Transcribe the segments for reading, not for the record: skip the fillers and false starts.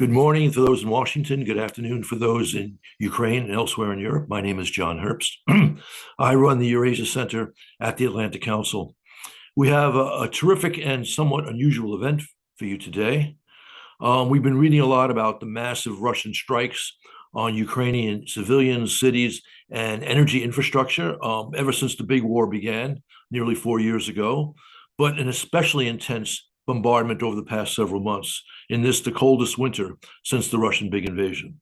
Good morning for those in Washington. Good afternoon for those in Ukraine and elsewhere in Europe. My name is John Herbst. I run the Eurasia Center at the Atlantic Council. We have a terrific and somewhat unusual event for you today. We've been reading a lot about the massive Russian strikes on Ukrainian civilians, cities, and energy infrastructure ever since the big war began nearly 4 years ago, but an especially intense bombardment over the past several months in this, the coldest winter since the Russian big invasion.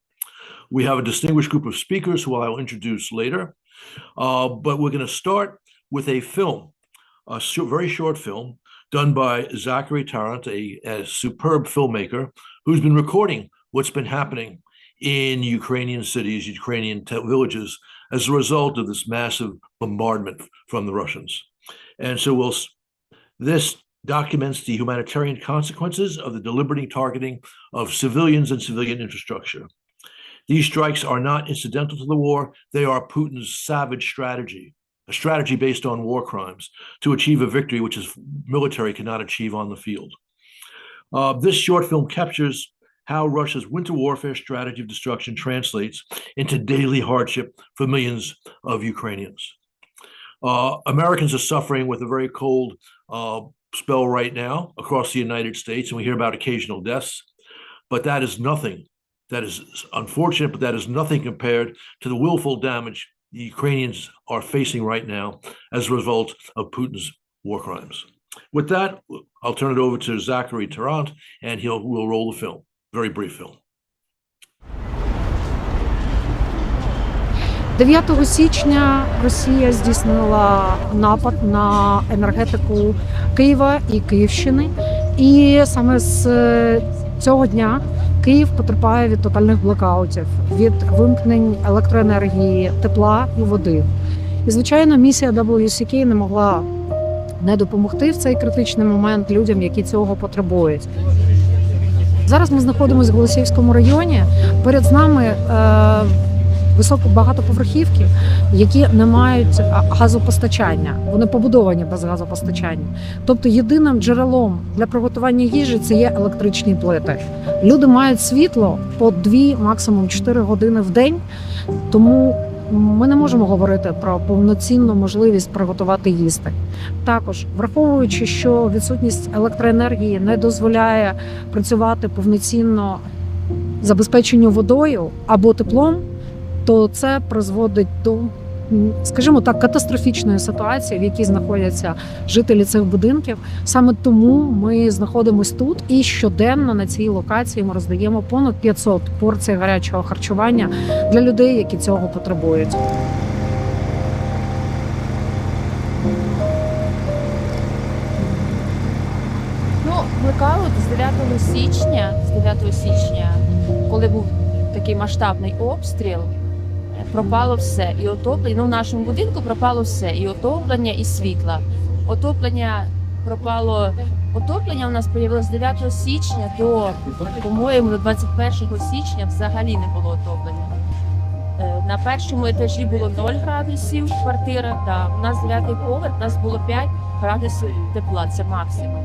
We have a distinguished group of speakers who I will introduce later, but we're going to start with a film, a very short film done by Zachary Tarrant, a superb filmmaker who's been recording what's been happening in Ukrainian cities, Ukrainian villages, as a result of this massive bombardment from the Russians. And so this documents the humanitarian consequences of the deliberate targeting of civilians and civilian infrastructure. These strikes are not incidental to the war. They are Putin's savage strategy, a strategy based on war crimes to achieve a victory which his military cannot achieve on the field. This short film captures how Russia's winter warfare strategy of destruction translates into daily hardship for millions of Ukrainians. Americans are suffering with a very cold spell right now across the United States, and we hear about occasional deaths, but that is nothing. That is unfortunate, but that is nothing compared to the willful damage the Ukrainians are facing right now as a result of Putin's war crimes. With that, I'll turn it over to Zachary Tarrant, and we'll roll the film. Very brief film. 9 січня Росія здійснила напад на енергетику Києва і Київщини. І саме з цього дня Київ потерпає від тотальних блекаутів, від вимкнень електроенергії, тепла і води. І, звичайно, місія WCK не могла не допомогти в цей критичний момент людям, які цього потребують. Зараз ми знаходимося в Голосіївському районі. Перед нами багатоповерхівки, які не мають газопостачання. Вони побудовані без газопостачання. Тобто єдиним джерелом для приготування їжі – це є електричні плити. Люди мають світло по 2, максимум 4 години в день, тому ми не можемо говорити про повноцінну можливість приготувати їсти. Також, враховуючи, що відсутність електроенергії не дозволяє працювати повноцінно забезпеченню водою або теплом, то це призводить до, скажімо так, катастрофічної ситуації, в якій знаходяться жителі цих будинків. Саме тому ми знаходимося тут і щоденно на цій локації ми роздаємо понад 500 порцій гарячого харчування для людей, які цього потребують. Блекаут з 9 січня, коли був такий масштабний обстріл, пропало все. І отоплення, в нашому будинку пропало все. І отоплення, і світла. Отоплення пропало. Отоплення у нас з'явилося з 9 січня до, по-моєму, до 21 січня взагалі не було отоплення. На першому етажі було 0 градусів в квартирах. У нас 9-й поверх, у нас було 5 градусів тепла, це максимум.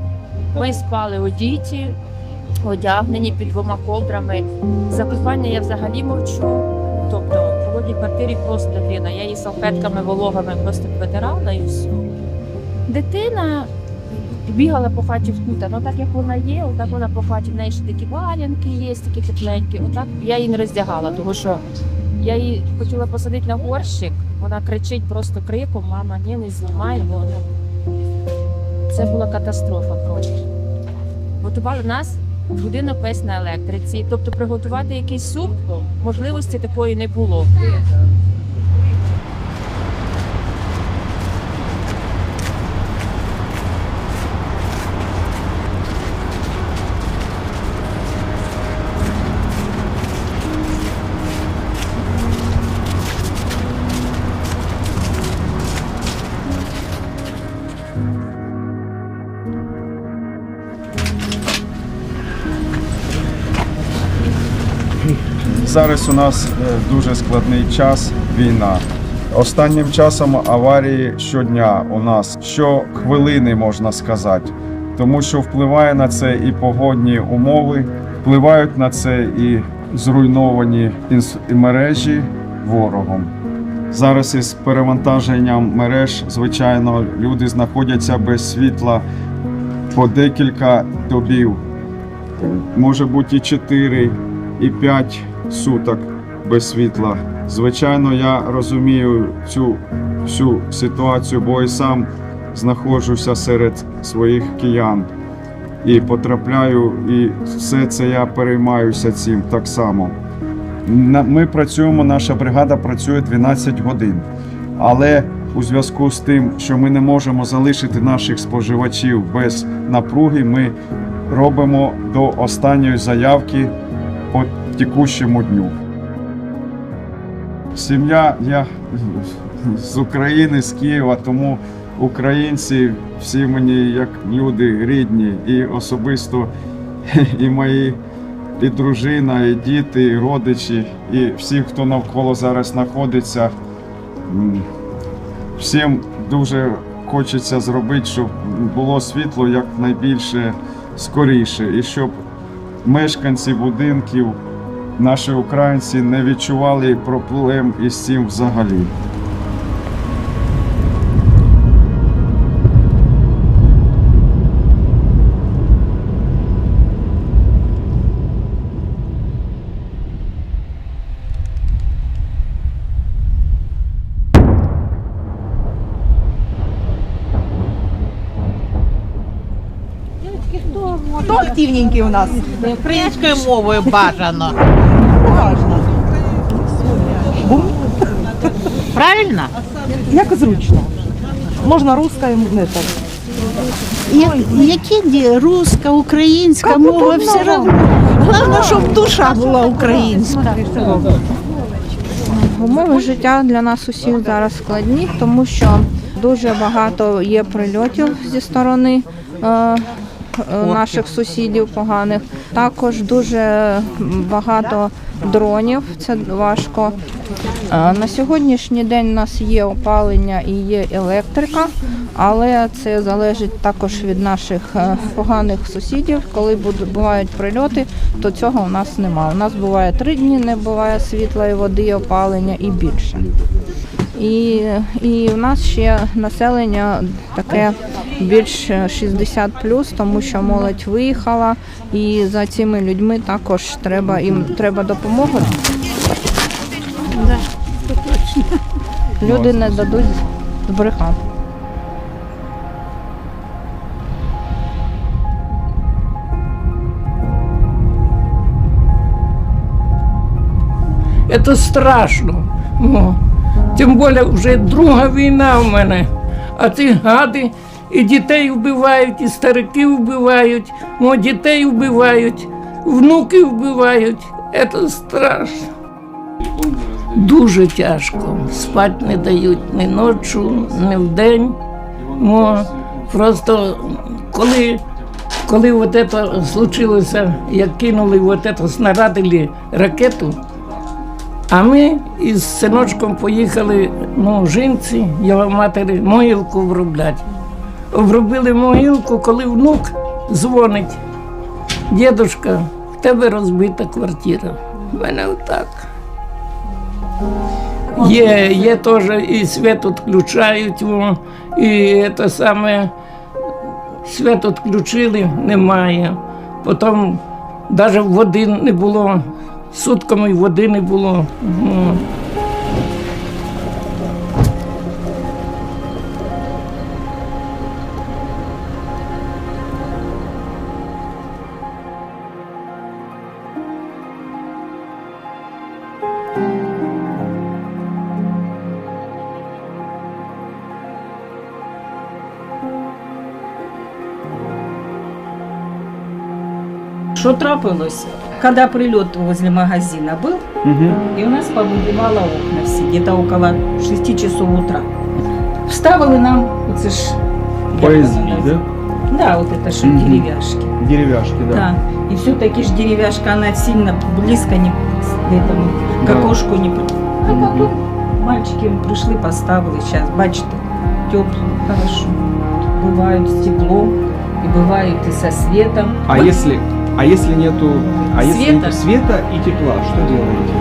Ми спали одіті, одягнені під 2 ковдрами. За купання я взагалі мовчу. Тобто в холодній квартирі просто дитина. Я її салфетками вологими просто витирала і все. Дитина бігала по хаті вкута. Так як вона є, отак вона по хаті. В неї ще такі валянки є, такі тепленькі. Отак я її не роздягала, тому що я її хотіла посадити на горщик. Вона кричить просто криком: "Мама, ні, не знімай". Це була катастрофа просто. Готували нас будинок весь на електриці. Тобто приготувати якийсь суп, можливості такої не було. Зараз у нас дуже складний час, війна. Останнім часом аварії щодня у нас, щохвилини, можна сказати, тому що впливає на це і погодні умови, впливають на це і зруйновані мережі ворогом. Зараз із перевантаженням мереж, звичайно, люди знаходяться без світла по декілька добів. Може бути і 4, і 5 суток без світла. Звичайно, я розумію цю всю ситуацію, бо і сам знаходжуся серед своїх киян. І потрапляю, і все це я переймаюся цим так само. Ми працюємо, наша бригада працює 12 годин. Але у зв'язку з тим, що ми не можемо залишити наших споживачів без напруги, ми робимо до останньої заявки по текущому дню. Сім'я, я з України, з Києва, тому українці всі мені як люди рідні, і особисто і мої, і дружина, і діти, і родичі, і всі, хто навколо зараз знаходиться. Всім дуже хочеться зробити, щоб було світло якнайбільше скоріше, і щоб мешканці будинків, наші українці, не відчували проблем із цим взагалі. Хто активненький у нас? Українською мовою бажано. Важно. Правильно? Як зручно. Можна русскою, не так. Які руська, українська мова, все одно. Головне, щоб душа була українська. Умови життя для нас усіх зараз складні, тому що дуже багато є прильотів зі сторони наших сусідів поганих. Також дуже багато дронів, це важко. На сьогоднішній день у нас є опалення і є електрика, але це залежить також від наших поганих сусідів. Коли бувають прильоти, то цього у нас немає. У нас буває 3 дні, не буває світла і води, опалення і більше. І у нас ще населення таке більш 60+, тому що молодь виїхала, і за цими людьми також їм треба допомога. Люди не дадуть збрехати. Це страшно. Тим більше вже друга війна в мене, а ці гади і дітей вбивають, і стариків вбивають, дітей вбивають, внуків вбивають. Це страшно. Дуже тяжко. Спати не дають ні ночі, ні вдень. Просто коли от це случилося, як кинули снарядили ракету, а ми із синочком поїхали жінці, його матері, могилку обробляти. Обробили могилку, коли внук дзвонить: «Дідушка, в тебе розбита квартира». В мене отак. Є теж і світ відключають, і те саме світ відключили, немає. Потім навіть води не було. Сутками води не було. Что трапилось? Когда прилет возле магазина был, и у нас повыбивало окна все, где-то около 6 часов утра. Вставили нам, это ж... Поезд, да? Да, вот это же деревяшки. Деревяшки, да. Да. И все-таки ж деревяшка, она сильно близко не к этому, к окошку не... А потом мальчики пришли, поставили, сейчас, бачите, тепло, хорошо. Бывают с теплом, и бывают и со светом. А если А если нету, Света? нету света и тепла, что делаете?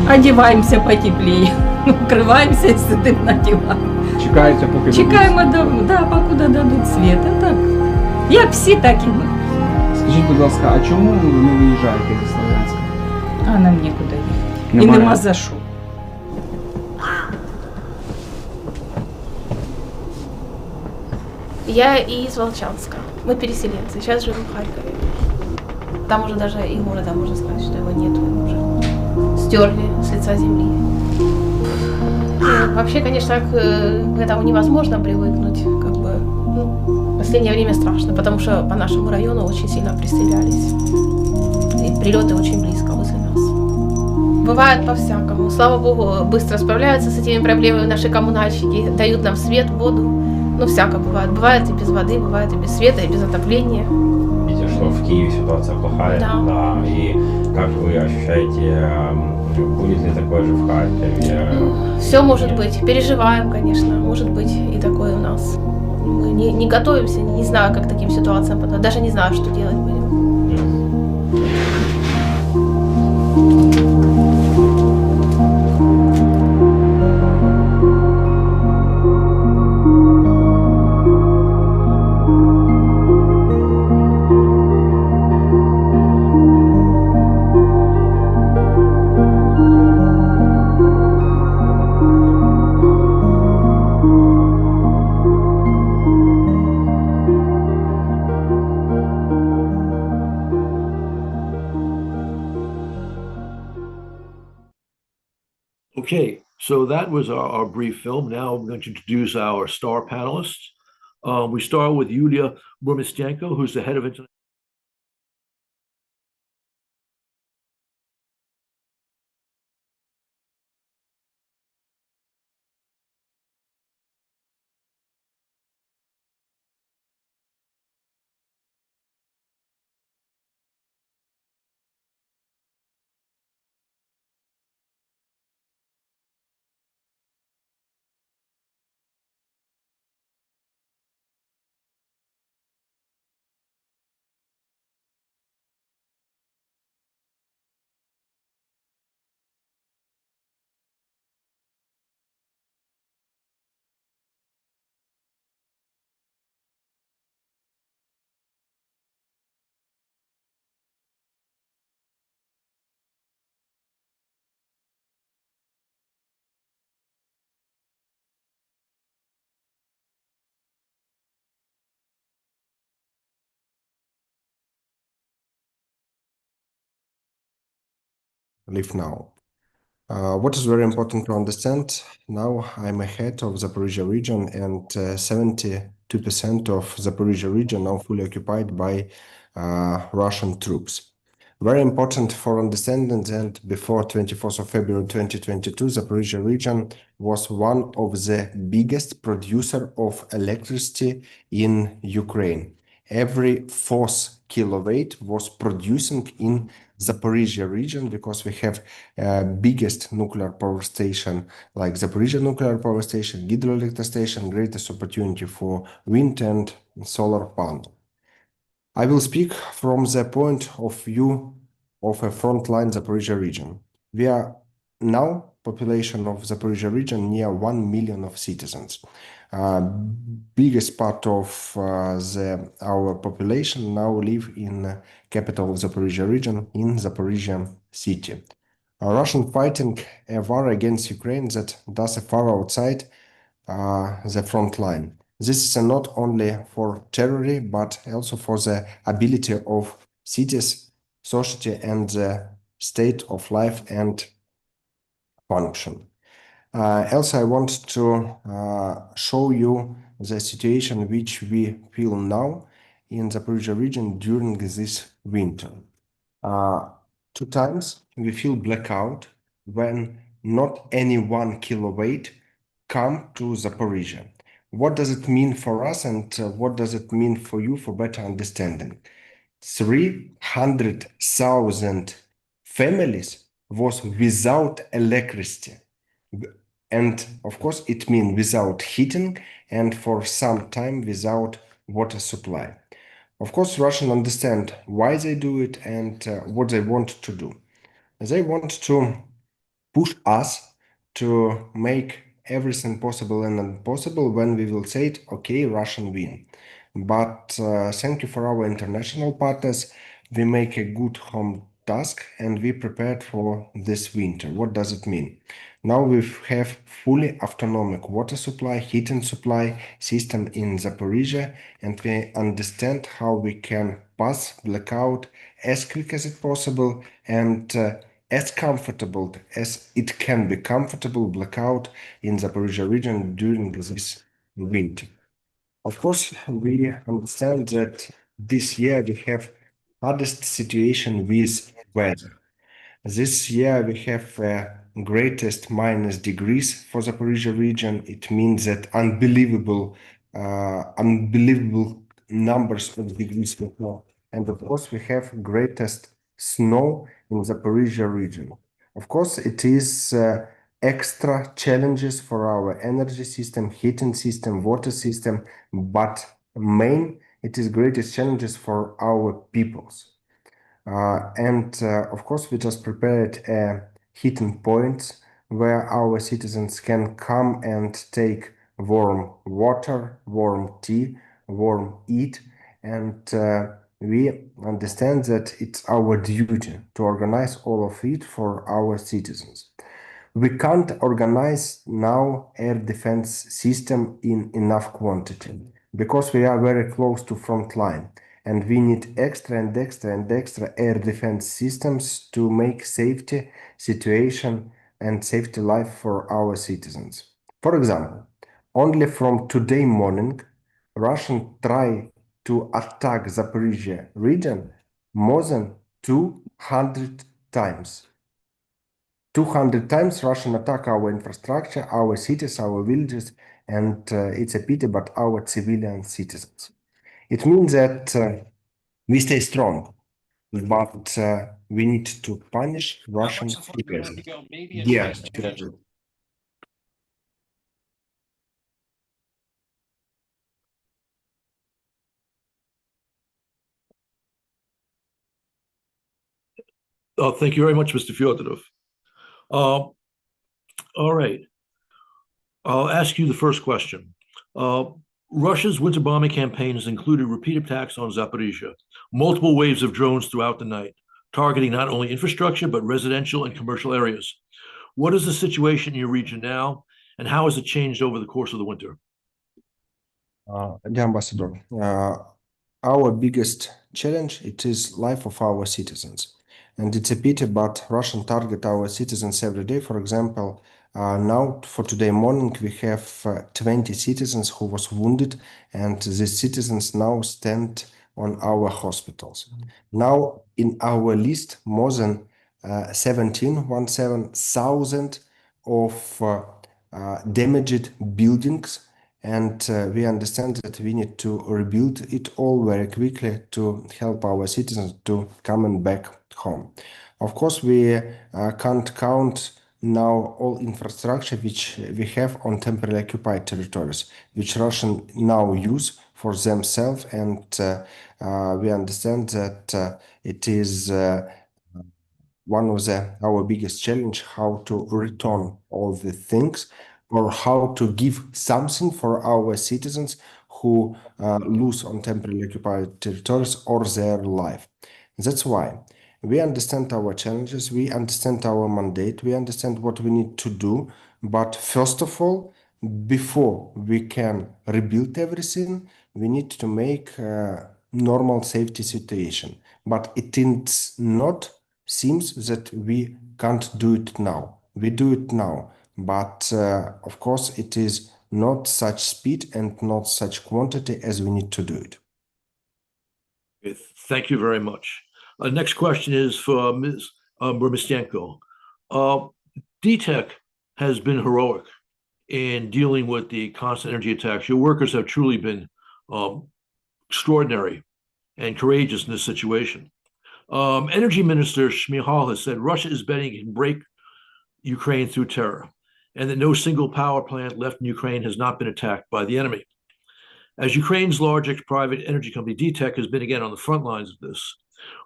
Одеваемся потеплее, укрываемся и сидим на диван. Чекаете, поки Чекаємо, покуда дадуть світ. А так, як всі, так і ми. Скажіть, будь ласка, а чому ви не виїжджаєте зі Слов'янська? А нам нікуди їхати. І Немає. нема за що. Я из Волчанска. Мы переселенцы. Сейчас живем в Харькове. Там уже даже и города, можно сказать, что его нету. Его уже стерли с лица земли. Вообще, конечно, к этому невозможно привыкнуть. Как бы, в последнее время страшно, потому что по нашему району очень сильно пристрелялись. И прилеты очень близко возле нас. Бывает по-всякому. Слава богу, быстро справляются с этими проблемами наши коммунальщики, дают нам свет, воду. Ну, всяко бывает. Бывает и без воды, бывает и без света, и без отопления. Видите, что в Киеве ситуация плохая. Да. И как вы ощущаете, будет ли такое же в Харькове? Все может быть. Переживаем, конечно. Может быть и такое у нас. Мы не готовимся, не знаю, как к таким ситуациям подойти. Даже не знаю, что делать будем. Okay, so that was our brief film. Now I'm going to introduce our star panelists. We start with Yulia Burmistenko, who's the head of international. Live now. What is very important to understand, now I'm ahead of Zaporizhia region, and 72% of Zaporizhia region now fully occupied by Russian troops. Very important for understanding that before 24th of February 2022, Zaporizhia region was one of the biggest producer of electricity in Ukraine. Every fourth kilowatt was producing in Zaporizhia region because we have biggest nuclear power station like Zaporizhia nuclear power station, hydroelectric station, greatest opportunity for wind and solar panel. I will speak from the point of view of a frontline Zaporizhia region. We are now population of Zaporizhia region near 1 million of citizens. Biggest part of our population now live in capital of Zaporizhia region in Zaporizhia city. Russian fighting a war against Ukraine that does far outside the front line. This is not only for terror, but also for the ability of cities, society, and the state of life and function. Also, I want to show you the situation which we feel now in the Zaporizhia region during this winter. 2 times we feel blackout when not any 1 kilowatt come to Zaporizhia. What does it mean for us, and what does it mean for you for better understanding? 300,000 families was without electricity. And of course, it means without heating and for some time without water supply. Of course, Russians understand why they do it and what they want to do. They want to push us to make everything possible and impossible when we will say it, okay, Russian win. But thank you for our international partners. We make a good home task and we prepared for this winter. What does it mean? Now we have fully autonomic water supply, heating supply system in Zaporizhia, and we understand how we can pass blackout as quick as it possible and as comfortable as it can be comfortable blackout in Zaporizhia region during this winter. Of course, we understand that this year we have hardest situation with weather. This year we have greatest minus degrees for Zaporizhia region. It means that unbelievable numbers of degrees we have. And of course, we have greatest snow in Zaporizhia region. Of course, it is extra challenges for our energy system, heating system, water system, but main, it is greatest challenges for our peoples. Of course, we just prepared heating points where our citizens can come and take warm water, warm tea, warm eat. And we understand that it's our duty to organize all of it for our citizens. We can't organize now air defense system in enough quantity because we are very close to front line and we need extra and extra and extra air defense systems to make safety situation and safety life for our citizens. For example, only from today morning, Russian try to attack Zaporizhia region more than 200 times. 200 times Russian attack our infrastructure, our cities, our villages, and it's a pity, but our civilian citizens. It means that we stay strong, but we need to punish Russian people. Yeah. Thank you very much, Mr. Fyodorov. All right. I'll ask you the first question. Russia's winter bombing campaign has included repeat attacks on Zaporizhia, multiple waves of drones throughout the night, targeting not only infrastructure, but residential and commercial areas. What is the situation in your region now, and how has it changed over the course of the winter? Dear Ambassador, our biggest challenge, it is life of our citizens. And it's a pity, but Russian target our citizens every day. For example, now for today morning, we have 20 citizens who was wounded, and these citizens now stand on our hospitals. Now in our list, more than 17,000 of damaged buildings, and we understand that we need to rebuild it all very quickly to help our citizens to come back home. Of course, we can't count now all infrastructure which we have on temporarily occupied territories, which Russians now use for themselves, and we understand that it is one of our biggest challenge, how to return all the things or how to give something for our citizens who lose on temporarily occupied territories or their life. That's why we understand our challenges, we understand our mandate, we understand what we need to do. But first of all, before we can rebuild everything, we need to make a normal safety situation. But it is not seems that we can't do it now. We do it now. But of course, it is not such speed and not such quantity as we need to do it. Thank you very much. Next question is for Ms. Burmistenko. DTEC has been heroic in dealing with the constant energy attacks. Your workers have truly been extraordinary and courageous in this situation. Energy Minister Shmihal has said Russia is betting it can break Ukraine through terror, and that no single power plant left in Ukraine has not been attacked by the enemy. As Ukraine's largest private energy company, DTEK, has been again on the front lines of this,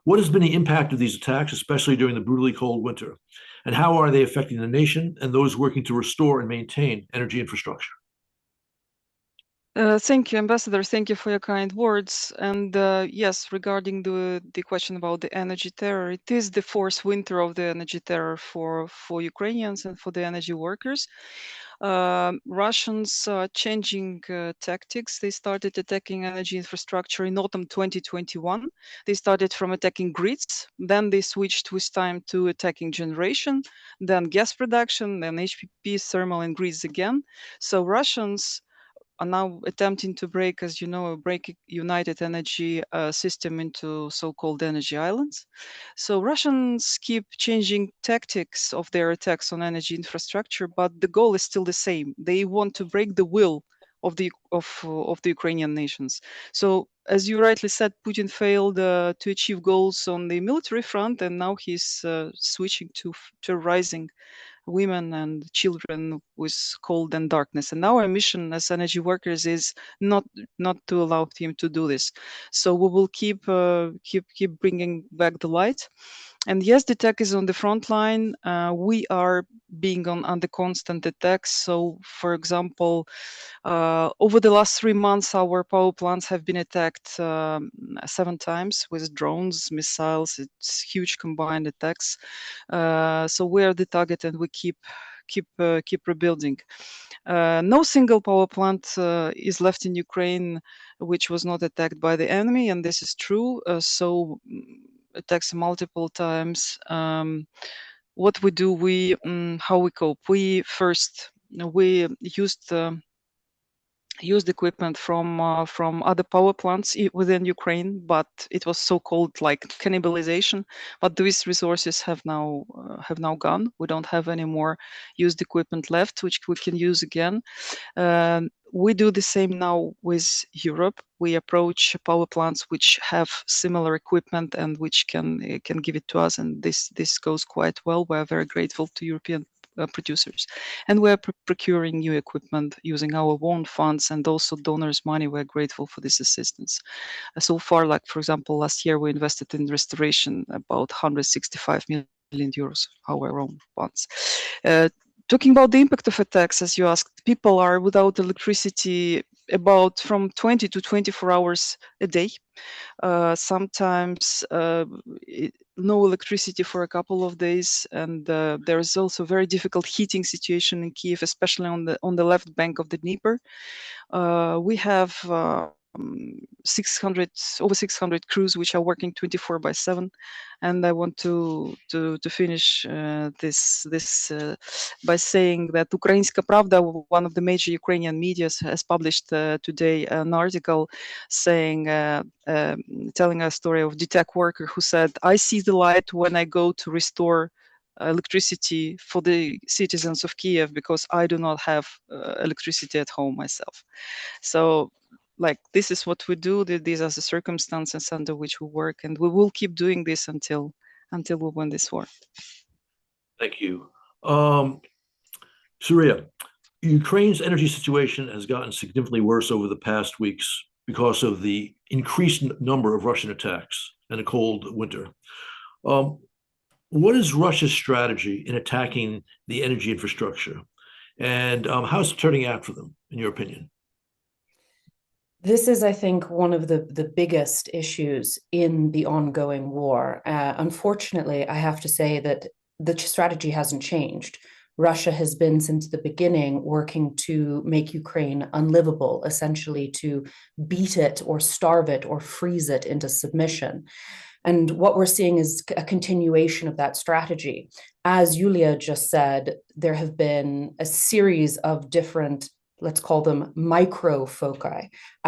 what has been the impact of these attacks, especially during the brutally cold winter? And how are they affecting the nation and those working to restore and maintain energy infrastructure? Thank you, Ambassador. Thank you for your kind words. And yes, regarding the question about the energy terror, it is the fourth winter of the energy terror for Ukrainians and for the energy workers. Russians are changing tactics. They started attacking energy infrastructure in autumn 2021. They started from attacking grids, then they switched with time to attacking generation, then gas production, then HPP, thermal, and grids again. So Russians are now attempting to break, as you know, a united energy system into so-called energy islands. So Russians keep changing tactics of their attacks on energy infrastructure, but the goal is still the same. They want to break the will of the Ukrainian nations. So, as you rightly said, Putin failed to achieve goals on the military front, and now he's switching to terrorizing women and children with cold and darkness. And our mission as energy workers is not to allow him to do this. So we will keep bringing back the light. And yes, the tech is on the front line. We are being under constant attacks. So, for example, over the last 3 months, our power plants have been attacked 7 times with drones, missiles. It's huge combined attacks. So we are the target, and we keep rebuilding. No single power plant is left in Ukraine which was not attacked by the enemy, and this is true. So attacks multiple times. What we do, how we cope? We used equipment from other power plants within Ukraine, but it was so-called like cannibalization. But these resources have now gone. We don't have any more used equipment left, which we can use again. We do the same now with Europe. We approach power plants which have similar equipment and which can give it to us, and this goes quite well. We are very grateful to European producers, and we are procuring new equipment using our own funds and also donors' money. We're grateful for this assistance. So far, like for example, last year we invested in restoration about 165 million euros, our own funds. Talking about the impact of attacks, as you asked, people are without electricity about from 20 to 24 hours a day. Sometimes no electricity for a couple of days, and there is also a very difficult heating situation in Kiev, especially on the left bank of the Dnieper. We have over 600 crews which are working 24/7, and I want to finish this by saying that Ukrainska Pravda, one of the major Ukrainian media, has published today an article saying telling a story of DTEK worker who said, "I see the light when I go to restore electricity for the citizens of Kiev because I do not have electricity at home myself." So like this is what we do. These are the circumstances under which we work, and we will keep doing this until we win this war. Thank you. Surya, Ukraine's energy situation has gotten significantly worse over the past weeks because of the increased number of Russian attacks and a cold winter. What is Russia's strategy in attacking the energy infrastructure, and how's it turning out for them, in your opinion? This is, I think, one of the biggest issues in the ongoing war. Unfortunately, I have to say that the strategy hasn't changed. Russia has been, since the beginning, working to make Ukraine unlivable, essentially to beat it or starve it or freeze it into submission. And what we're seeing is a continuation of that strategy. As Yulia just said, there have been a series of different, let's call them micro foci.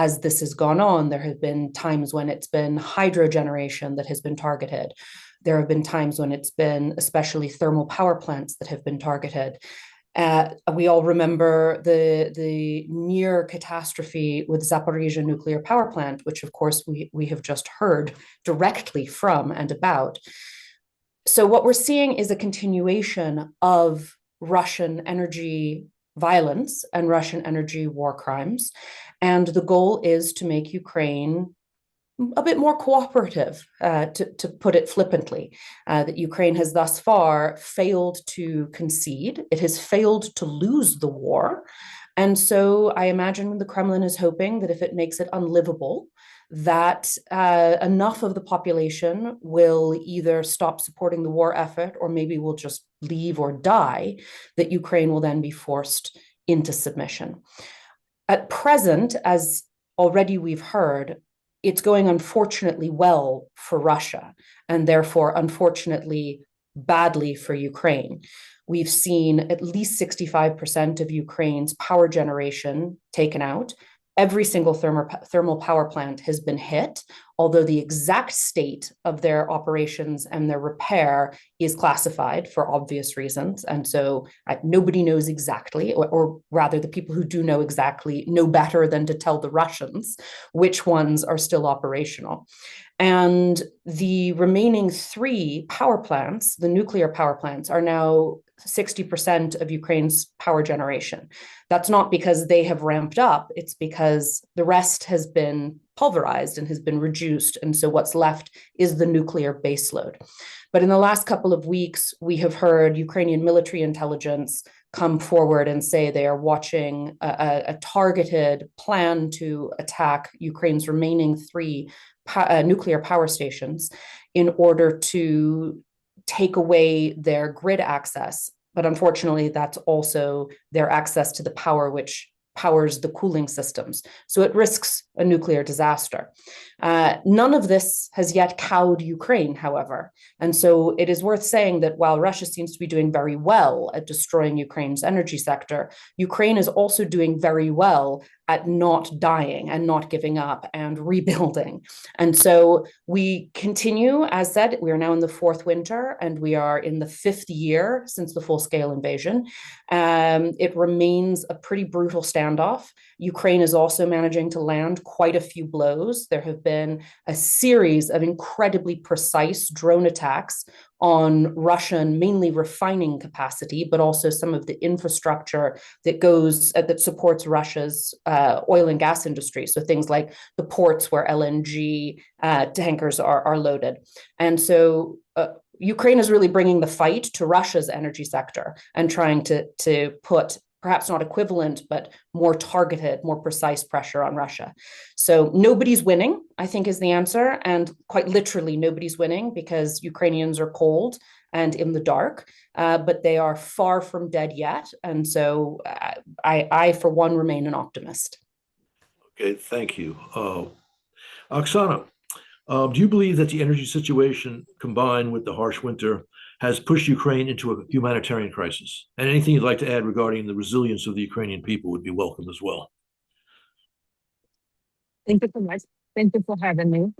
As this has gone on, there have been times when it's been hydro generation that has been targeted. There have been times when it's been especially thermal power plants that have been targeted. We all remember the near catastrophe with Zaporizhzhia nuclear power plant, which of course we have just heard directly from and about. So what we're seeing is a continuation of Russian energy violence and Russian energy war crimes. And the goal is to make Ukraine a bit more cooperative, to put it flippantly, that Ukraine has thus far failed to concede. It has failed to lose the war. And so I imagine the Kremlin is hoping that if it makes it unlivable, that enough of the population will either stop supporting the war effort or maybe will just leave or die, that Ukraine will then be forced into submission. At present, as already we've heard, it's going unfortunately well for Russia, and therefore, unfortunately, badly for Ukraine. We've seen at least 65% of Ukraine's power generation taken out. Every single thermal power plant has been hit, although the exact state of their operations and their repair is classified for obvious reasons. And so nobody knows exactly, or rather the people who do know exactly know better than to tell the Russians which ones are still operational. And the remaining 3 power plants, the nuclear power plants, are now 60% of Ukraine's power generation. That's not because they have ramped up, it's because the rest has been pulverized and has been reduced. And so what's left is the nuclear baseload. But in the last couple of weeks, we have heard Ukrainian military intelligence come forward and say they are watching a targeted plan to attack Ukraine's remaining 3 nuclear power stations in order to take away their grid access. But unfortunately, that's also their access to the power which powers the cooling systems. So it risks a nuclear disaster. None of this has yet cowed Ukraine, however. And so it is worth saying that while Russia seems to be doing very well at destroying Ukraine's energy sector, Ukraine is also doing very well at not dying and not giving up and rebuilding. And so we continue, as said, we are now in the 4th winter and we are in the 5th year since the full-scale invasion. It remains a pretty brutal standoff. Ukraine is also managing to land quite a few blows. There have been a series of incredibly precise drone attacks on Russian, mainly refining capacity, but also some of the infrastructure that supports Russia's oil and gas industry. So things like the ports where LNG tankers are loaded. And so Ukraine is really bringing the fight to Russia's energy sector and trying to put perhaps not equivalent, but more targeted, more precise pressure on Russia. So nobody's winning, I think, is the answer. And quite literally, nobody's winning because Ukrainians are cold and in the dark, but they are far from dead yet. And so I, for one, remain an optimist. Okay, thank you. Oksana, do you believe that the energy situation combined with the harsh winter has pushed Ukraine into a humanitarian crisis? And anything you'd like to add regarding the resilience of the Ukrainian people would be welcome as well. Thank you so much. Thank you for having me.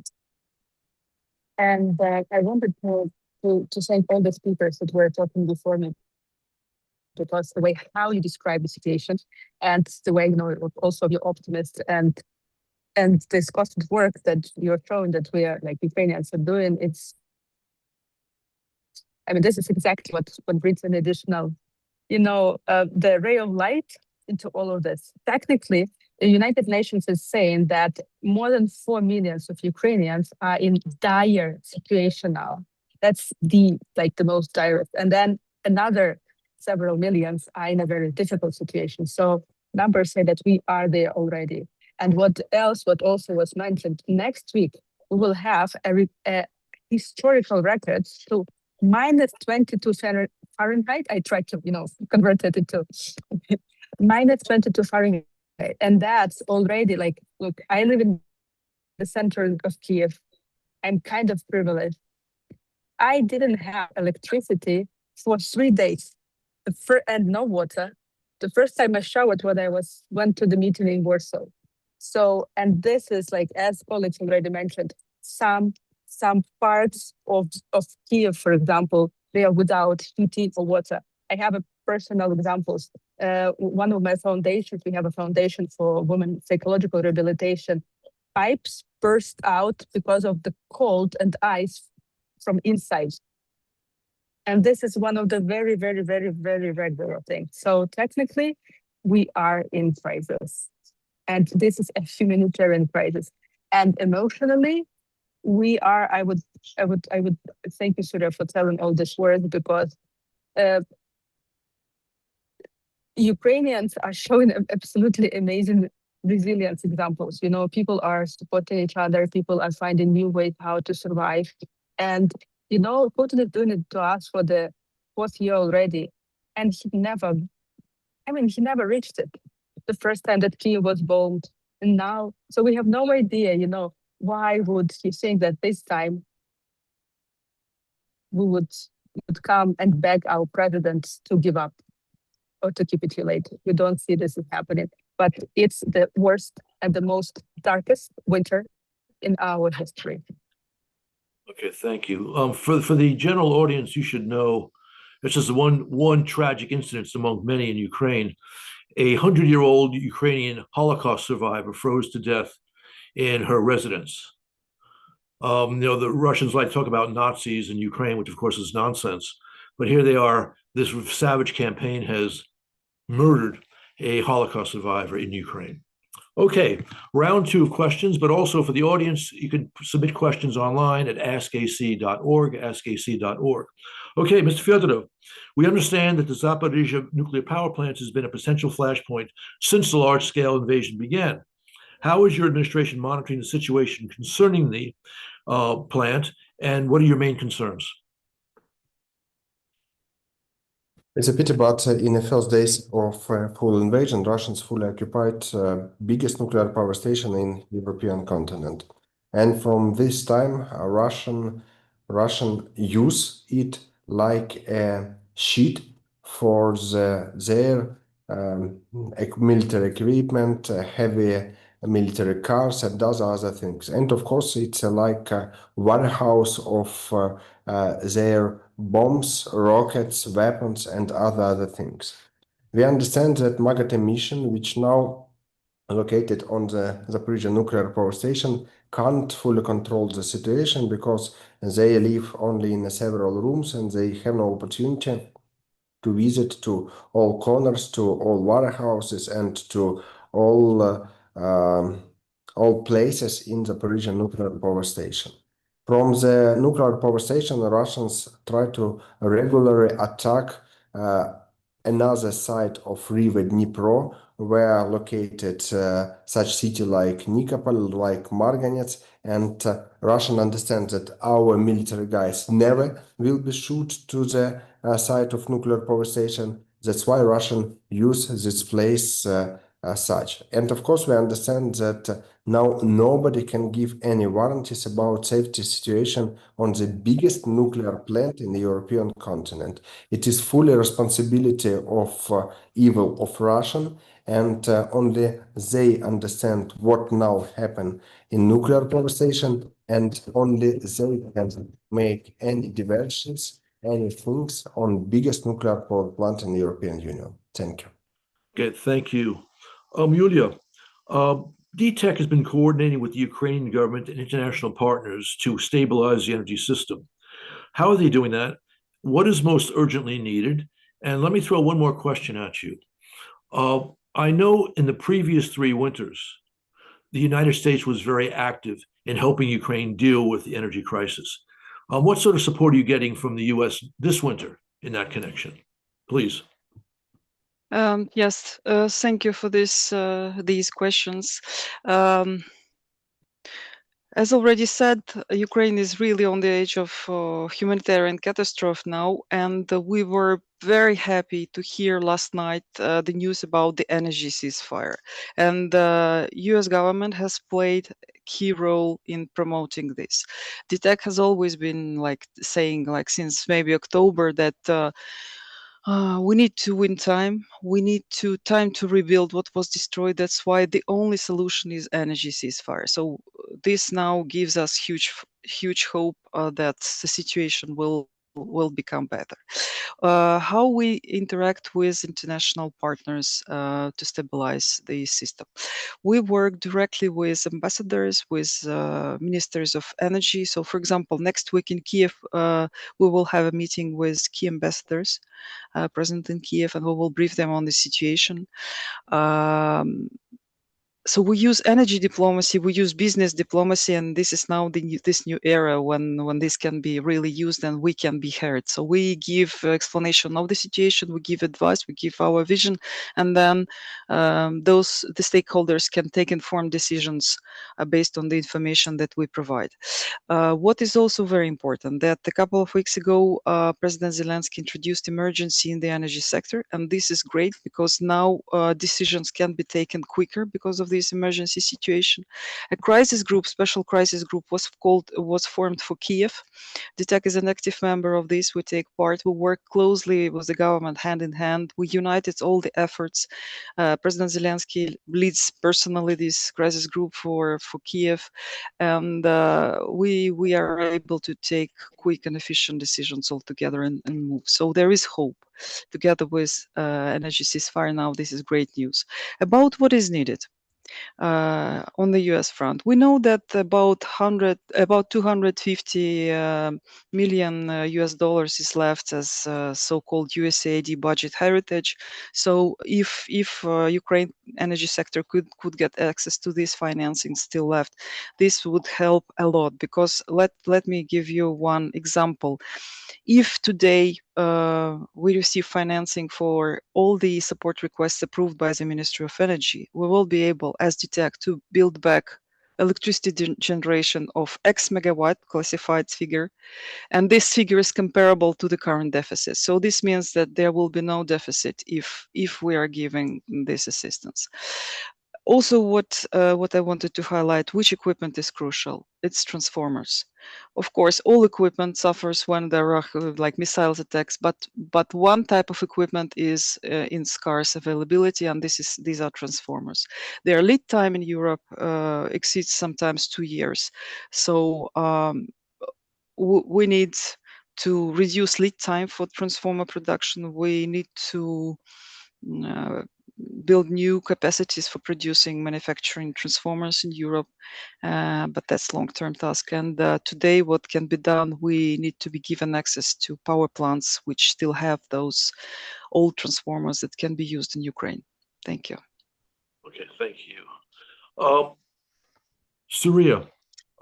And I wanted to thank all the speakers that were talking before me, because the way how you describe the situation and the way, also you're optimist and this constant work that you're showing that we are, like, Ukrainians are doing, this is exactly what brings an additional, the ray of light into all of this. Technically, the United Nations is saying that more than 4 million of Ukrainians are in dire situation now. That's the most direct. And then another several millions are in a very difficult situation. So numbers say that we are there already. And what also was mentioned, next week, we will have a historical record to minus 22 Fahrenheit. I tried to, convert it into minus 22 Fahrenheit. And that's already look, I live in the center of Kiev. I'm kind of privileged. I didn't have electricity for 3 days and no water. The first time I showered when I went to the meeting in Warsaw. So, and this is as colleagues already mentioned, some parts of Kiev, for example, they are without heating or water. I have a personal examples. One of my foundations, we have a foundation for women psychological rehabilitation. Pipes burst out because of the cold and ice from inside. And this is one of the very, very, very, very regular things. So technically, we are in crisis. And this is a humanitarian crisis. And emotionally, we are, I would thank you, Surya, for telling all these words, because Ukrainians are showing absolutely amazing resilience examples. You know, people are supporting each other, people are finding new ways how to survive. And, you know, Putin is doing it to us for the fourth year already. And he never reached it the first time that Kyiv was bombed. And now, so we have no idea, you know, why would he think that this time we would come and beg our president to give up or to capitulate. We don't see this happening, but it's the worst and the most darkest winter in our history. Okay, thank you. For the general audience, you should know it's just one tragic incident among many in Ukraine. A 100-year-old Ukrainian Holocaust survivor froze to death in her residence. You know, the Russians like to talk about Nazis in Ukraine, which of course is nonsense. But here they are. This savage campaign has murdered a Holocaust survivor in Ukraine. Okay, round two of questions, but also for the audience, you can submit questions online at askac.org, askac.org. Okay, Mr. Fyodorov, we understand that the Zaporizhzhia nuclear power plant has been a potential flashpoint since the large-scale invasion began. How is your administration monitoring the situation concerning the plant, and what are your main concerns? It's a pity, but in the first days of full invasion, Russians fully occupied biggest nuclear power station in European continent. And from this time, Russian use it like a sheet for their military equipment, heavy military cars, and does other things. And of course, it's like a warehouse of their bombs, rockets, weapons, and other things. We understand that MAGATE mission, which now located on the Zaporizhzhia nuclear power station, can't fully control the situation because they live only in several rooms and they have no opportunity to visit to all corners, to all warehouses, and to all places in the Zaporizhzhia nuclear power station. From the nuclear power station, the Russians try to regularly attack another side of River Dnipro, where located such city like Nikopol, like Marganets, and Russian understand that our military guys never will be shoot to the site of nuclear power station. That's why Russian use this place as such. And of course, we understand that now nobody can give any warranties about safety situation on the biggest nuclear plant in the European continent. It is fully responsibility of evil of Russian, and only they understand what now happen in nuclear power station, and only they can make any diversions, any things on biggest nuclear power plant in the European Union. Thank you. Okay, thank you. Yulia, DTEC has been coordinating with the Ukrainian government and international partners to stabilize the energy system. How are they doing that? What is most urgently needed? And let me throw one more question at you. I know in the previous 3 winters, the United States was very active in helping Ukraine deal with the energy crisis. What sort of support are you getting from the US this winter in that connection? Please. Yes, thank you for these questions. As already said, Ukraine is really on the edge of humanitarian catastrophe now, and we were very happy to hear last night the news about the energy ceasefire. And the US government has played a key role in promoting this. DTEC has always been saying since maybe October that we need to win time. We need time to rebuild what was destroyed. That's why the only solution is energy ceasefire. So this now gives us huge hope that the situation will become better. How we interact with international partners to stabilize the system. We work directly with ambassadors, with ministers of energy. So for example, next week in Kiev, we will have a meeting with key ambassadors present in Kiev, and we will brief them on the situation. so we use energy diplomacy, we use business diplomacy, and this is now this new era when this can be really used and we can be heard. So we give explanation of the situation, we give advice, we give our vision, and then the stakeholders can take informed decisions based on the information that we provide. What is also very important, that a couple of weeks ago, President Zelensky introduced emergency in the energy sector, and this is great because now decisions can be taken quicker because of this emergency situation. A crisis group, special crisis group, was formed for Kiev. DTEC is an active member of this. We take part. We work closely with the government hand in hand. We united all the efforts. President Zelensky leads personally this crisis group for Kiev, and we are able to take quick and efficient decisions all together and move. So there is hope. Together with energy ceasefire now, this is great news. About what is needed on the U.S. front, we know that about 250 million US dollars is left as so-called USAID budget heritage. So if Ukraine energy sector could get access to this financing still left, this would help a lot. Because let me give you one example. If today we receive financing for all the support requests approved by the Ministry of Energy, we will be able, as DTEC, to build back electricity generation of X megawatt classified figure, and this figure is comparable to the current deficit. So this means that there will be no deficit if we are giving this assistance. Also, what I wanted to highlight, which equipment is crucial? It's transformers. Of course, all equipment suffers when there are like missiles attacks, but one type of equipment is in scarce availability, and these are transformers. Their lead time in Europe exceeds sometimes 2 years. So we need to reduce lead time for transformer production. We need to build new capacities for producing manufacturing transformers in Europe, but that's long-term task. And today what can be done, we need to be given access to power plants which still have those old transformers that can be used in Ukraine. Thank you. Okay, thank you. Surya,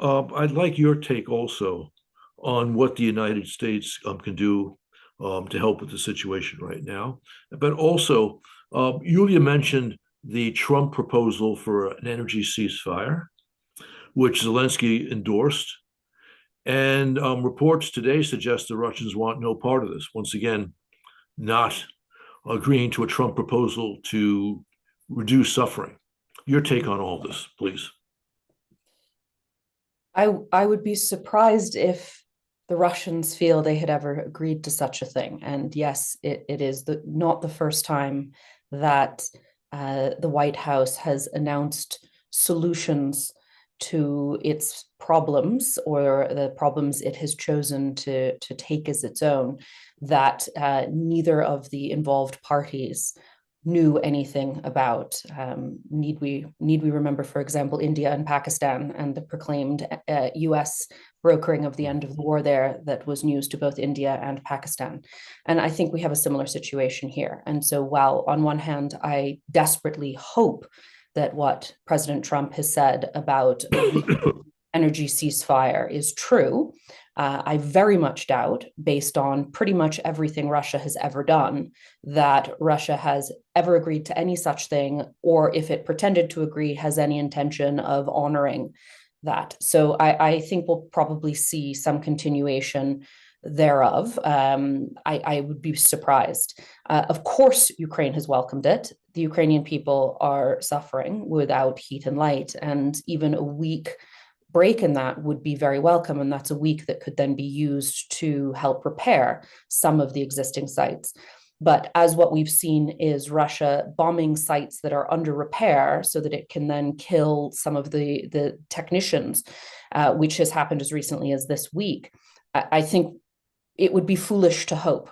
I'd like your take also on what the United States can do to help with the situation right now, but also Yulia mentioned the Trump proposal for an energy ceasefire, which Zelensky endorsed. And reports today suggest the Russians want no part of this. Once again, not agreeing to a Trump proposal to reduce suffering. Your take on all this, please. I would be surprised if the Russians feel they had ever agreed to such a thing. And yes, it is not the first time that the White House has announced solutions to its problems, or the problems it has chosen to take as its own, that neither of the involved parties knew anything about. Need we remember, for example, India and Pakistan and the proclaimed US brokering of the end of the war there that was news to both India and Pakistan. And I think we have a similar situation here. And so while on one hand, I desperately hope that what President Trump has said about energy ceasefire is true, I very much doubt, based on pretty much everything Russia has ever done, that Russia has ever agreed to any such thing, or if it pretended to agree, has any intention of honoring that. So I think we'll probably see some continuation thereof. I would be surprised. Of course, Ukraine has welcomed it. The Ukrainian people are suffering without heat and light, and even a week break in that would be very welcome. And that's a week that could then be used to help repair some of the existing sites. But as what we've seen is Russia bombing sites that are under repair so that it can then kill some of the technicians, which has happened as recently as this week. I think it would be foolish to hope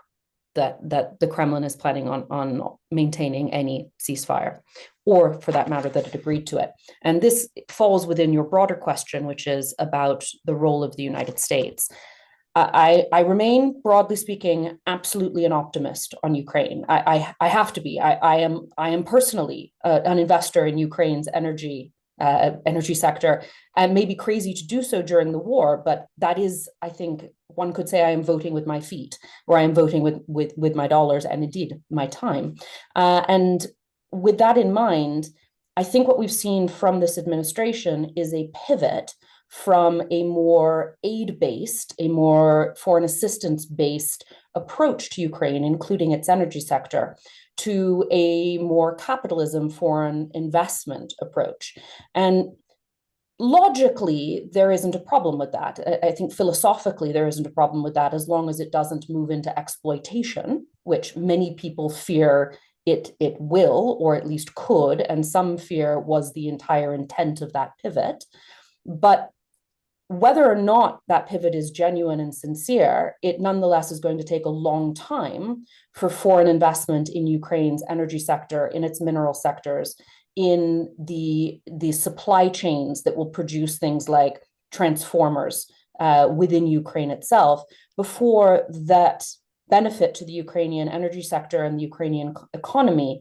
that the Kremlin is planning on maintaining any ceasefire, or for that matter, that it agreed to it. And this falls within your broader question, which is about the role of the United States. I remain, broadly speaking, absolutely an optimist on Ukraine. I have to be. I am personally an investor in Ukraine's energy sector, and maybe crazy to do so during the war, but that is, I think, one could say I am voting with my feet, or I am voting with my dollars and indeed my time. And with that in mind, I think what we've seen from this administration is a pivot from a more aid-based, a more foreign assistance-based approach to Ukraine, including its energy sector, to a more capitalism, foreign investment approach. And logically, there isn't a problem with that. I think philosophically, there isn't a problem with that, as long as it doesn't move into exploitation, which many people fear it will, or at least could, and some fear was the entire intent of that pivot. But whether or not that pivot is genuine and sincere, it nonetheless is going to take a long time for foreign investment in Ukraine's energy sector, in its mineral sectors, in the supply chains that will produce things like transformers within Ukraine itself, before that benefit to the Ukrainian energy sector and the Ukrainian economy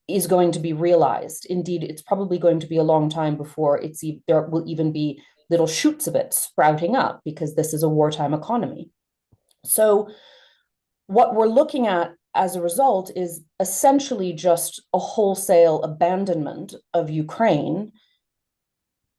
is going to be realized. Indeed, it's probably going to be a long time before there will even be little shoots of it sprouting up, because this is a wartime economy. So what we're looking at as a result is essentially just a wholesale abandonment of Ukraine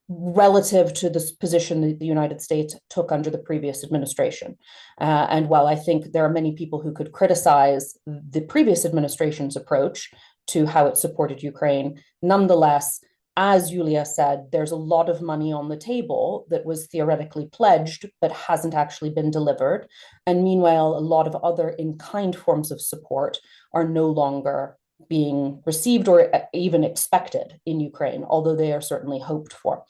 relative to this position that the United States took under the previous administration. And while I think there are many people who could criticize the previous administration's approach to how it supported Ukraine, nonetheless, as Yulia said, there's a lot of money on the table that was theoretically pledged but hasn't actually been delivered. And meanwhile, a lot of other in-kind forms of support are no longer being received or even expected in Ukraine, although they are certainly hoped for.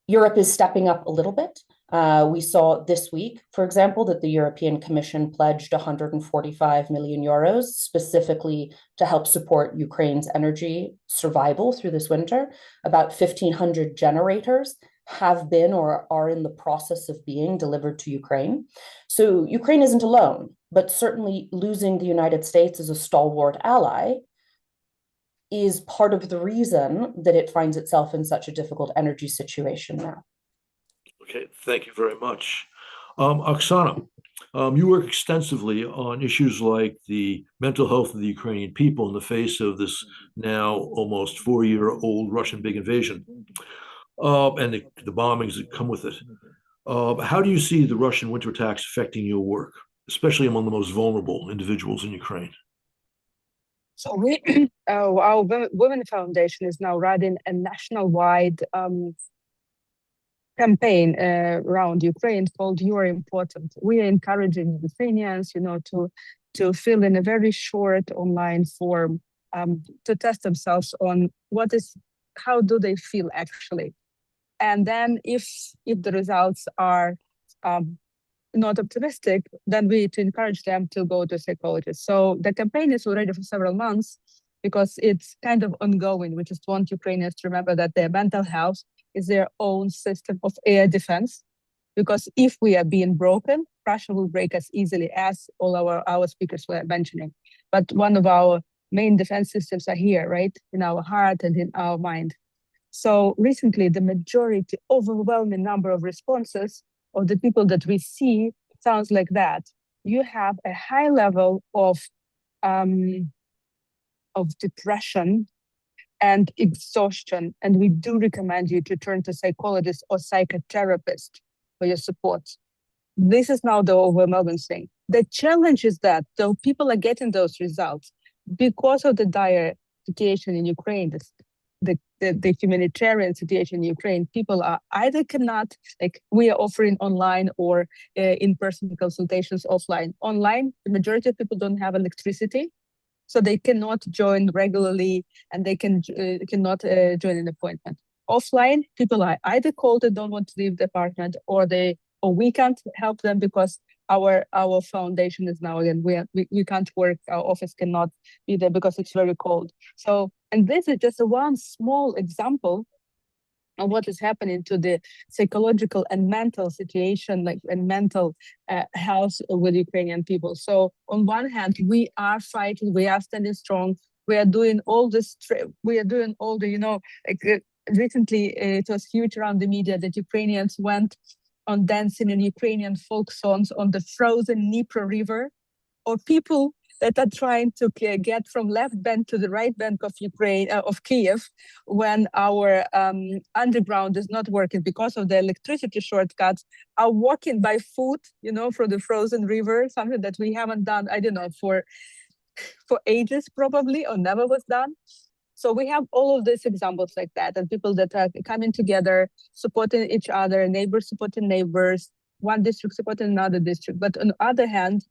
Europe is stepping up a little bit. We saw this week, for example, that the European Commission pledged 145 million euros specifically to help support Ukraine's energy survival through this winter. About 1,500 generators have been or are in the process of being delivered to Ukraine. So Ukraine isn't alone, but certainly losing the United States as a stalwart ally is part of the reason that it finds itself in such a difficult energy situation now. Okay, thank you very much. Oksana, you work extensively on issues like the mental health of the Ukrainian people in the face of this now almost 4-year-old Russian big invasion and the bombings that come with it. How do you see the Russian winter attacks affecting your work, especially among the most vulnerable individuals in Ukraine? So our Women Foundation is now running a national-wide campaign around Ukraine called "You Are Important." We are encouraging Ukrainians, to fill in a very short online form to test themselves on how do they feel actually, and then if the results are not optimistic, then we to encourage them to go to a psychologist. So the campaign is already for several months because it's kind of ongoing. We just want Ukrainians to remember that their mental health is their own system of air defense, because if we are being broken, Russia will break us easily, as all our speakers were mentioning. But one of our main defense systems are here, right, in our heart and in our mind. So recently, the majority, overwhelming number of responses of the people that we see sounds like that. You have a high level of depression and exhaustion, and we do recommend you to turn to psychologist or psychotherapist for your support. This is now the overwhelming thing. The challenge is that though people are getting those results because of the dire situation in Ukraine, the humanitarian situation in Ukraine, people are either cannot, like we are offering online or in-person consultations offline. Online, the majority of people don't have electricity, so they cannot join regularly and they cannot join an appointment. Offline, people are either called and don't want to leave the apartment, or we can't help them because our foundation is now again, we can't work, our office cannot be there because it's very cold. So, and this is just one small example what is happening to the psychological and mental situation, like and mental health with Ukrainian people. So on one hand, we are fighting, we are standing strong, we are doing all this, we are doing all the, recently it was huge around the media that Ukrainians went on dancing in Ukrainian folk songs on the frozen Dnieper River, or people that are trying to get from left bank to the right bank of Ukraine, of Kiev, when our underground is not working because of the electricity shortcuts, are walking by foot, from the frozen river, something that we haven't done, I don't know, for ages probably, or never was done. So we have all of these examples like that, and people that are coming together, supporting each other, neighbors supporting neighbors, one district supporting another district. But on the other hand,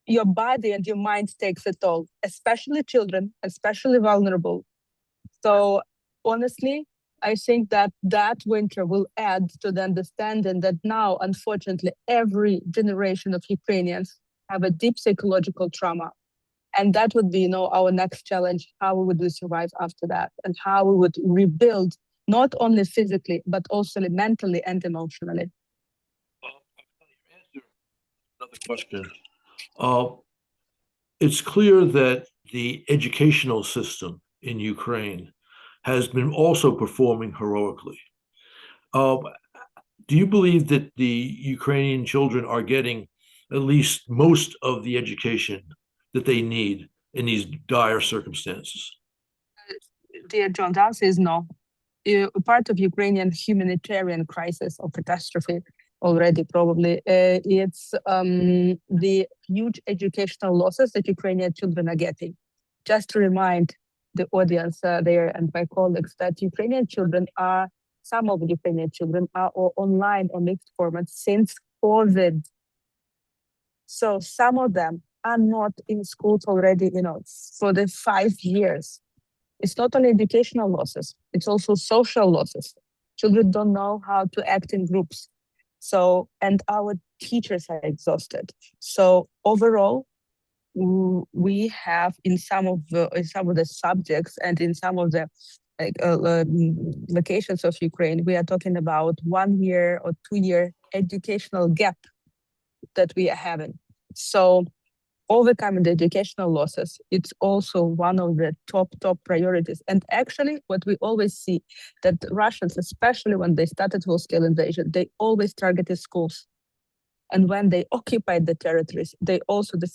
your body and your mind takes a toll, especially children, especially vulnerable. So honestly, I think that winter will add to the understanding that now, unfortunately, every generation of Ukrainians have a deep psychological trauma. And that would be, our next challenge, how would we survive after that, and how we would rebuild, not only physically, but also mentally and emotionally. Another question. It's clear that the educational system in Ukraine has been also performing heroically. Do you believe that the Ukrainian children are getting at least most of the education that they need in these dire circumstances? Dear John, the answer is no. Part of Ukrainian humanitarian crisis or catastrophe already probably, it's the huge educational losses that Ukrainian children are getting. Just to remind the audience there and my colleagues that some of the Ukrainian children are online or mixed formats since COVID. So some of them are not in schools already, for the 5 years. It's not only educational losses, it's also social losses. Children don't know how to act in groups. So, and our teachers are exhausted. So overall, we have in some of the subjects and in some of the locations of Ukraine, we are talking about 1 year or 2 year educational gap that we are having. So overcoming the educational losses, it's also one of the top priorities. And actually, what we always see, that Russians, especially when they started full-scale invasion, they always targeted schools. And when they occupied the territories, the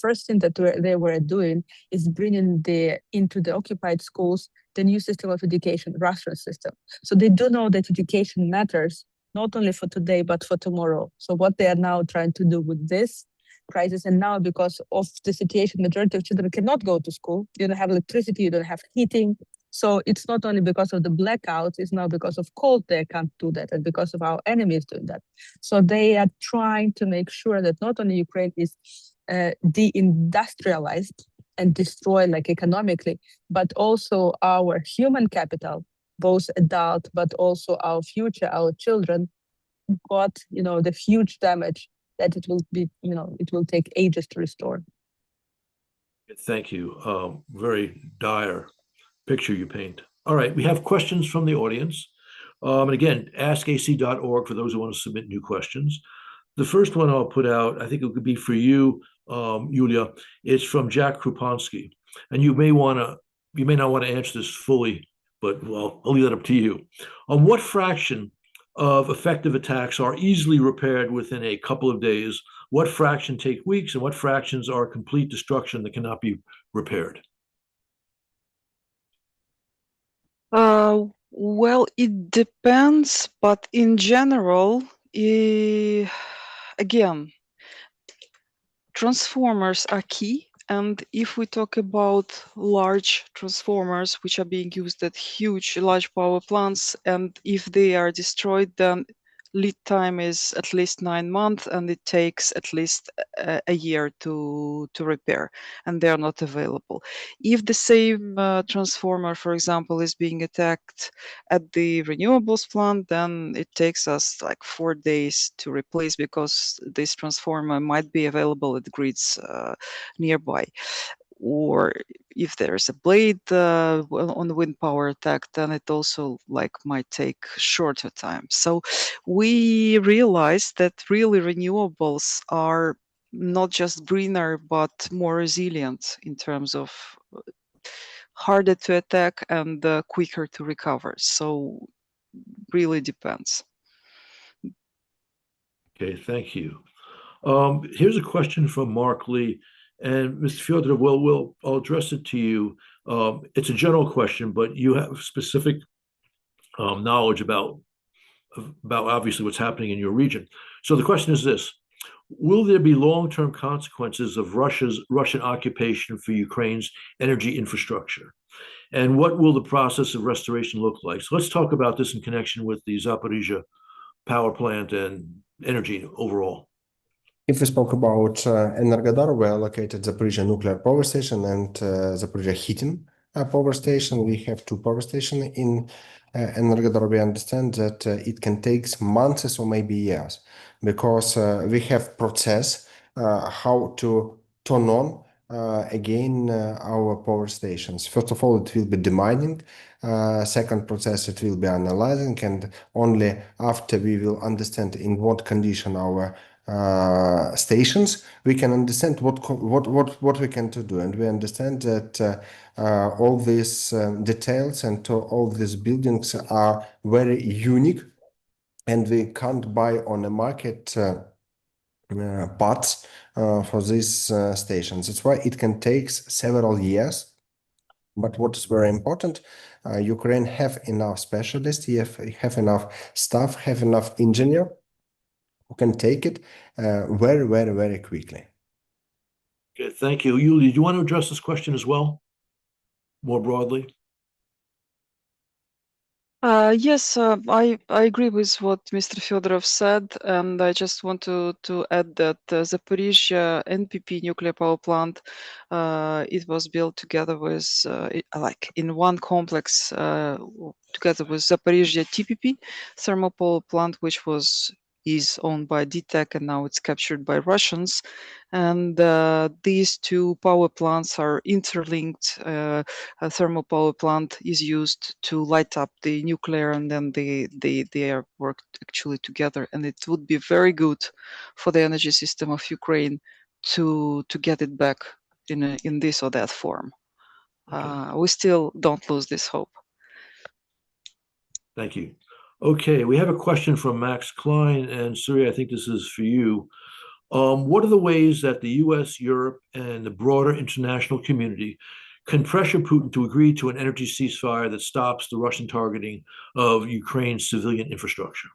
first thing that they were doing is bringing into the occupied schools the new system of education, Russian system. So they do know that education matters, not only for today, but for tomorrow. So what they are now trying to do with this crisis, and now because of the situation, majority of children cannot go to school. You don't have electricity, you don't have heating. So it's not only because of the blackouts, it's now because of cold they can't do that, and because of our enemies doing that. So they are trying to make sure that not only Ukraine is deindustrialized and destroyed economically, but also our human capital, both adult, but also our future, our children, got the huge damage that it will take ages to restore. Thank you. Very dire picture you paint. All right, we have questions from the audience. And again, askac.org for those who want to submit new questions. The first one I'll put out, I think it could be for you, Yulia. It's from Jack Krupansky. And you may not want to answer this fully, but well, I'll leave that up to you. On what fraction of effective attacks are easily repaired within a couple of days? What fraction take weeks, and what fractions are complete destruction that cannot be repaired? Well, it depends, but in general, again, transformers are key. And if we talk about large transformers, which are being used at large power plants, and if they are destroyed, then lead time is at least 9 months, and it takes at least a year to repair, and they are not available. If the same transformer, for example, is being attacked at the renewables plant, then it takes us like 4 days to replace, because this transformer might be available at grids nearby. or if there's a blade on the wind power attack, then it also like might take shorter time. So we realized that really renewables are not just greener but more resilient in terms of harder to attack and quicker to recover. So really depends. Okay, thank you. Here's a question from Mark Lee, and Mr. Fyodorov, I'll address it to you. It's a general question, but you have specific knowledge about obviously what's happening in your region. So the question is this: will there be long-term consequences of Russian occupation for Ukraine's energy infrastructure? And what will the process of restoration look like? So let's talk about this in connection with the Zaporizhia power plant and energy overall. If we spoke about Energodar, we allocated Zaporizhia nuclear power station and Zaporizhia heating power station. We have two power stations in Energodar. We understand that it can take months or maybe years, because we have process how to turn on again our power stations. First of all, it will be demining. Second process, it will be analyzing, and only after we will understand in what condition our stations, we can understand what we can to do, and we understand that all these details and all these buildings are very unique, and we can't buy on the market parts for these stations. That's why it can take several years. But what is very important, Ukraine have enough specialists, have enough staff, have enough engineer who can take it very, very, very quickly. Okay, thank you. Yulia, do you want to address this question as well, more broadly? Yes, I agree with what Mr. Fyodorov said, and I just want to add that Zaporizhia NPP nuclear power plant, it was built together with, like in one complex, together with Zaporizhia TPP thermal power plant, which is owned by DTEK, and now it's captured by Russians. And these two power plants are interlinked. A thermal power plant is used to light up the nuclear, and then they are worked actually together. And it would be very good for the energy system of Ukraine to get it back in this or that form. Okay. We still don't lose this hope. Thank you. Okay, we have a question from Max Klein, and Surya, I think this is for you. What are the ways that the US, Europe, and the broader international community can pressure Putin to agree to an energy ceasefire that stops the Russian targeting of Ukraine's civilian infrastructure?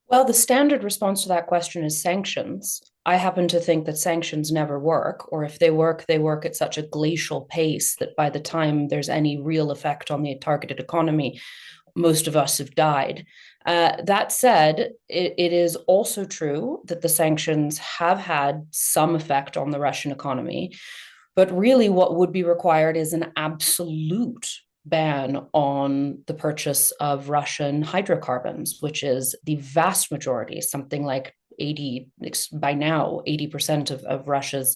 Well, the standard response to that question is sanctions. I happen to think that sanctions never work, or if they work at such a glacial pace that by the time there's any real effect on the targeted economy, most of us have died. That said, it is also true that the sanctions have had some effect on the Russian economy, but really what would be required is an absolute ban on the purchase of Russian hydrocarbons, which is the vast majority, something like 80% of Russia's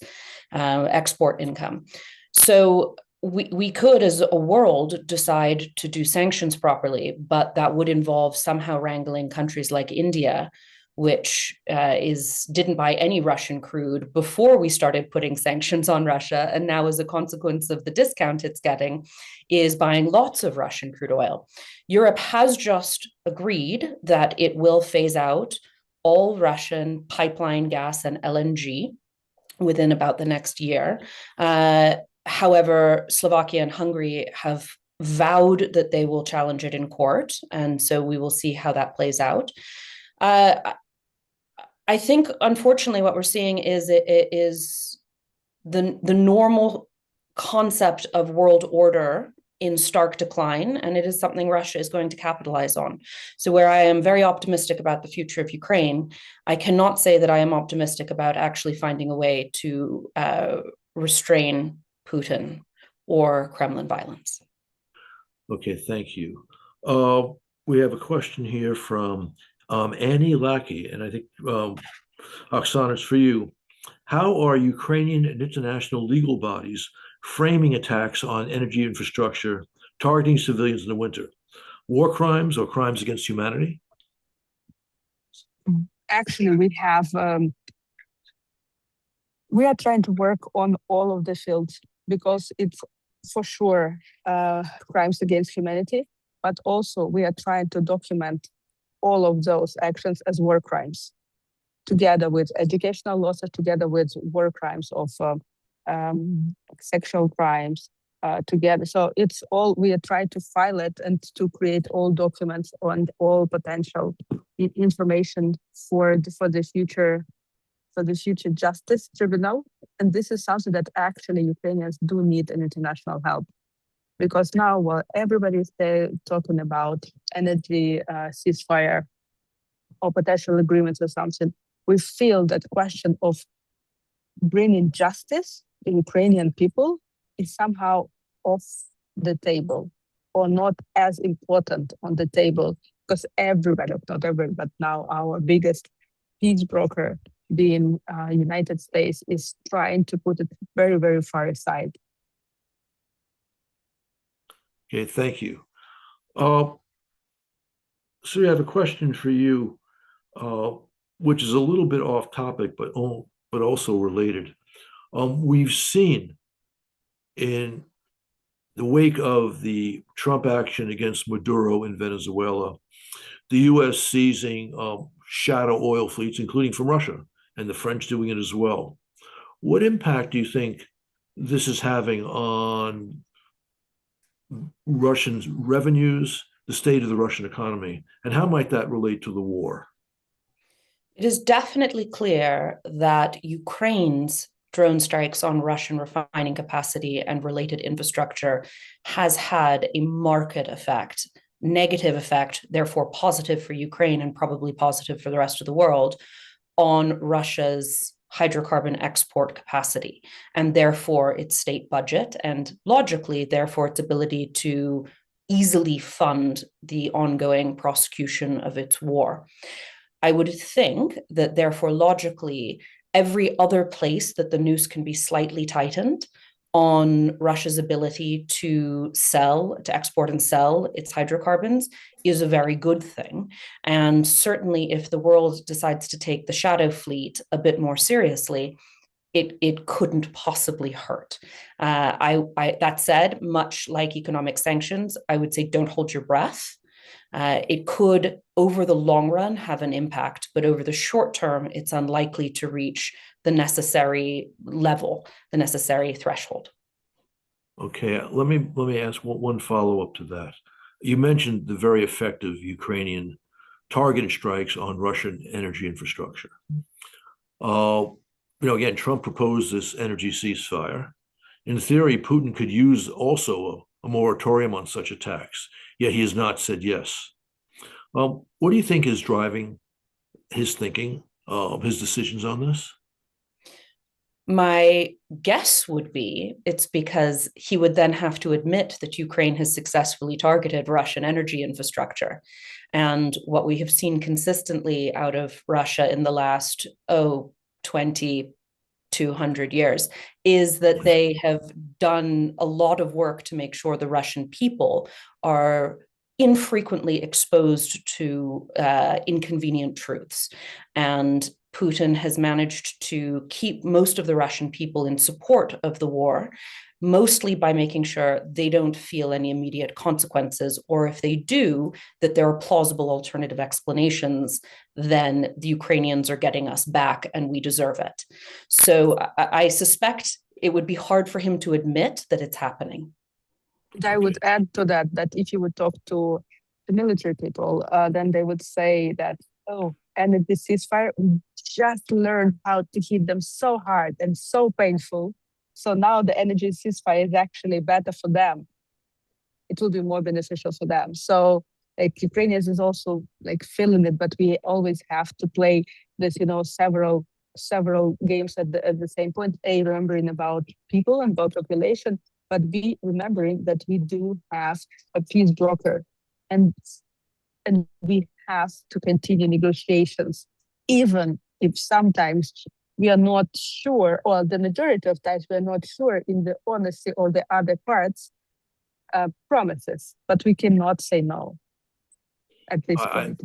export income. So we could, as a world, decide to do sanctions properly, but that would involve somehow wrangling countries like India, which didn't buy any Russian crude before we started putting sanctions on Russia, and now as a consequence of the discount it's getting, is buying lots of Russian crude oil. Europe has just agreed that it will phase out all Russian pipeline gas and LNG within about the next year. However, Slovakia and Hungary have vowed that they will challenge it in court, and so we will see how that plays out. I think, unfortunately, what we're seeing is the normal concept of world order in stark decline, and it is something Russia is going to capitalize on. So where I am very optimistic about the future of Ukraine, I cannot say that I am optimistic about actually finding a way to restrain Putin or Kremlin violence. Okay, thank you. We have a question here from Annie Lackey, and I think Oksana, it's for you. How are Ukrainian and international legal bodies framing attacks on energy infrastructure targeting civilians in the winter? War crimes or crimes against humanity? Actually, we are trying to work on all of the fields because it's for sure crimes against humanity, but also we are trying to document all of those actions as war crimes, together with educational losses, together with war crimes of sexual crimes, together. So it's all, we are trying to file it and to create all documents on all potential information for the future justice tribunal. And this is something that actually Ukrainians do need an international help. Because now while everybody is talking about energy ceasefire or potential agreements or something, we feel that question of bringing justice to Ukrainian people is somehow off the table or not as important on the table, because everybody, not everybody, but now our biggest peace broker being United States is trying to put it very, very far aside. Okay, thank you. So I have a question for you, which is a little bit off topic, but also related. We've seen in the wake of the Trump action against Maduro in Venezuela, the U.S. seizing shadow oil fleets, including from Russia, and the French doing it as well. What impact do you think this is having on Russians' revenues, the state of the Russian economy, and how might that relate to the war? It is definitely clear that Ukraine's drone strikes on Russian refining capacity and related infrastructure has had a marked effect, negative effect, therefore positive for Ukraine and probably positive for the rest of the world, on Russia's hydrocarbon export capacity, and therefore its state budget, and logically, therefore, its ability to easily fund the ongoing prosecution of its war. I would think that, therefore, logically, every other place that the noose can be slightly tightened on Russia's ability to export and sell its hydrocarbons is a very good thing. And certainly if the world decides to take the shadow fleet a bit more seriously, it couldn't possibly hurt. That said, much like economic sanctions, I would say don't hold your breath. It could, over the long run, have an impact, but over the short term, it's unlikely to reach the necessary level, the necessary threshold. Okay, let me ask one follow-up to that. You mentioned the very effective Ukrainian targeted strikes on Russian energy infrastructure. Again, Trump proposed this energy ceasefire. In theory, Putin could use also a moratorium on such attacks, yet he has not said yes. What do you think is driving his thinking, his decisions on this? My guess would be it's because he would then have to admit that Ukraine has successfully targeted Russian energy infrastructure. And what we have seen consistently out of Russia in the last, 20, 200 years is that they have done a lot of work to make sure the Russian people are infrequently exposed to inconvenient truths. And Putin has managed to keep most of the Russian people in support of the war, mostly by making sure they don't feel any immediate consequences, or if they do, that there are plausible alternative explanations, then the Ukrainians are getting us back and we deserve it. So I suspect it would be hard for him to admit that it's happening. I would add to that if you would talk to the military people, then they would say that, and the ceasefire, we just learned how to hit them so hard and so painful. So now the energy ceasefire is actually better for them. It will be more beneficial for them. So like Ukrainians is also like feeling it, but we always have to play this, several games at the same point. Remembering about people and about population, but be remembering that we do have a peace broker, and we have to continue negotiations, even if sometimes we are not sure, or the majority of times we are not sure in the honesty of the other parts promises, but we cannot say no at this point.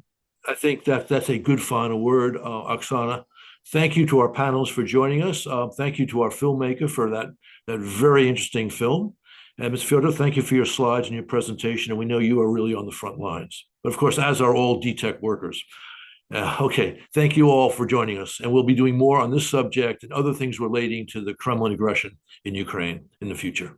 I think that's a good final word, Oksana. Thank you to our panelists for joining us. Thank you to our filmmaker for that very interesting film. And Ms. Fyodor, thank you for your slides and your presentation. And we know you are really on the front lines. But of course, as are all DTEC workers. Okay, thank you all for joining us. And we'll be doing more on this subject and other things relating to the Kremlin aggression in Ukraine in the future.